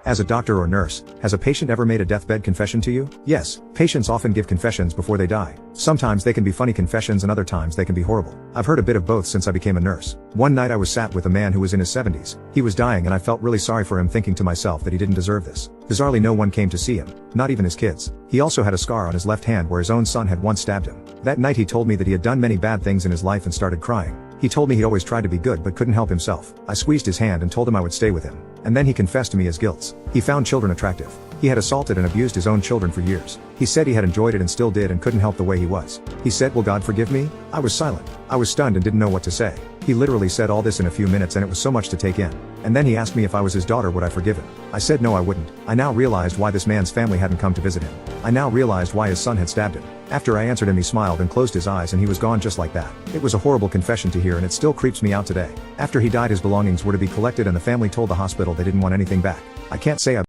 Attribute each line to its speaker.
Speaker 1: As a doctor or nurse, has a patient ever made a deathbed confession to you? Yes, patients often give confessions before they die. Sometimes they can be funny confessions and other times they can be horrible. I've heard a bit of both since I became a nurse. One night I was sat with a man who was in his 70s. He was dying and I felt really sorry for him, thinking to myself that he didn't deserve this. Bizarrely, no one came to see him, not even his kids. He also had a scar on his left hand where his own son had once stabbed him. That night he told me that he had done many bad things in his life and started crying. He told me he always tried to be good but couldn't help himself. I squeezed his hand and told him I would stay with him. And then he confessed to me his guilt. He found children attractive. He had assaulted and abused his own children for years. He said he had enjoyed it and still did and couldn't help the way he was. He said, "Will God forgive me?" I was silent. I was stunned and didn't know what to say. He literally said all this in a few minutes and it was so much to take in. And then he asked me if I was his daughter, would I forgive him? I said no, I wouldn't. I now realized why this man's family hadn't come to visit him. I now realized why his son had stabbed him. After I answered him, he smiled and closed his eyes and he was gone just like that. It was a horrible confession to hear and it still creeps me out today. After he died, his belongings were to be collected and the family told the hospital they didn't want anything back. I can't say I've